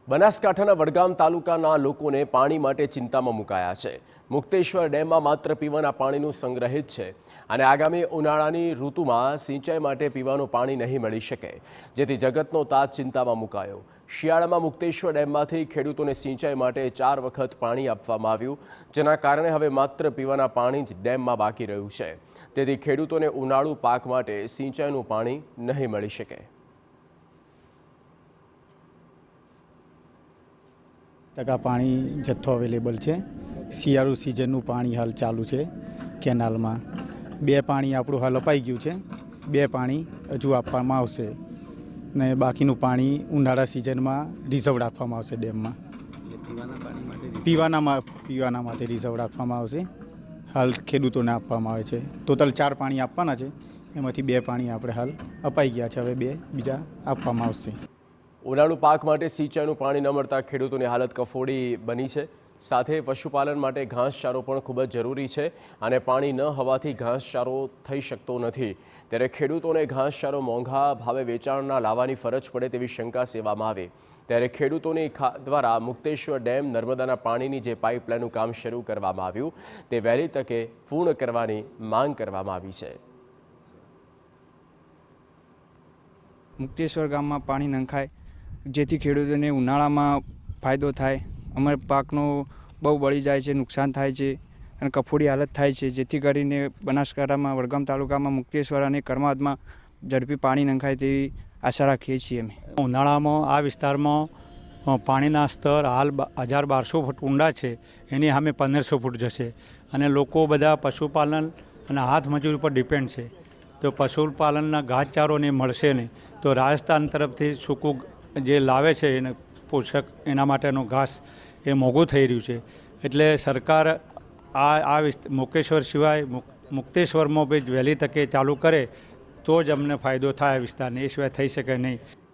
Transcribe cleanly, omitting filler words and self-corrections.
બનાસકાંઠાના વડગામ તાલુકાના લોકોને પાણી માટે ચિંતામાં મુકાયા છે। મુક્તેશ્વર ડેમમાં માત્ર પીવાના પાણીનું સંગ્રહિત છે અને આગામી ઉનાળાની ઋતુમાં સિંચાઈ માટે પીવાનું પાણી નહીં મળી શકે, જેથી જગતનો તાત ચિંતામાં મુકાયો। શિયાળામાં મુક્તેશ્વર ડેમમાંથી ખેડૂતોને સિંચાઈ માટે 4 વખત પાણી આપવામાં આવ્યું, જેના કારણે હવે માત્ર પીવાના પાણી જ ડેમમાં બાકી રહ્યું છે। તેથી ખેડૂતોને ઉનાળુ પાક માટે સિંચાઈનું પાણી નહીં મળી શકે। ટકા પાણી જથ્થો અવેલેબલ છે। શિયાળુ સિઝનનું પાણી હાલ ચાલુ છે કેનાલમાં। 2 પાણી આપણું હાલ અપાઈ ગયું છે, 2 પાણી હજુ આપવામાં આવશે ને બાકીનું પાણી ઉનાળા સિઝનમાં રિઝર્વ રાખવામાં આવશે ડેમમાં। પીવાના માટે રિઝર્વ રાખવામાં આવશે। હાલ ખેડૂતોને આપવામાં આવે છે। ટોટલ 4 પાણી આપવાના છે, એમાંથી 2 પાણી આપણે હાલ અપાઈ ગયા છે, હવે 2 બીજા આપવામાં આવશે। ઉનાળુ પાક માટે સિંચાઈનું પાણી ન મળતા ખેડૂતોની હાલત કફોડી બની છે। સાથે પશુપાલન માટે ઘાસચારો પણ ખૂબ જ જરૂરી છે અને પાણી ન હોવાથી ઘાસચારો થઈ શકતો નથી, ત્યારે ખેડૂતોને ઘાસચારો મોંઘા ભાવે વેચાણના લાવવાની ફરજ પડે તેવી શંકા સેવામાં આવી। ત્યારે ખેડૂતોની દ્વારા મુક્તેશ્વર ડેમ નર્મદાના પાણીની જે પાઇપલાઇનનું કામ શરૂ કરવામાં આવ્યું તે વહેલી તકે પૂર્ણ કરવાની માંગ કરવામાં આવી છે। મુક્તેશ્વર ગામમાં પાણી નંખાય જેથી ખેડૂતોને ઉનાળામાં ફાયદો થાય। અમારા પાકનો બહુ બળી જાય છે, નુકસાન થાય છે અને કફોડી હાલત થાય છે, જેથી કરીને બનાસકાંઠામાં વડગામ તાલુકામાં મુક્તેશ્વર અને કરમાદમાં ઝડપી પાણી નંખાય તેવી આશા રાખીએ છીએ અમે। ઉનાળામાં આ વિસ્તારમાં પાણીના સ્તર હાલ 1200 ફૂટ ઊંડા છે, એની સામે 1500 ફૂટ જશે અને લોકો બધા પશુપાલન અને હાથ મજૂરી પર ડિપેન્ડ છે। તો પશુપાલનના ઘાસચારો ને મળશે નહીં તો રાજસ્થાન તરફથી સૂકું જે લાવે છે એને પોષક એના માટેનો ઘાસ એ મોંઘું થઈ રહ્યું છે, એટલે સરકાર આ મુક્તેશ્વર સિવાય મુક્તેશ્વરમાં બી વહેલી તકે ચાલુ કરે તો જ અમને ફાયદો થાય વિસ્તારને, એ સિવાય થઈ શકે નહીં।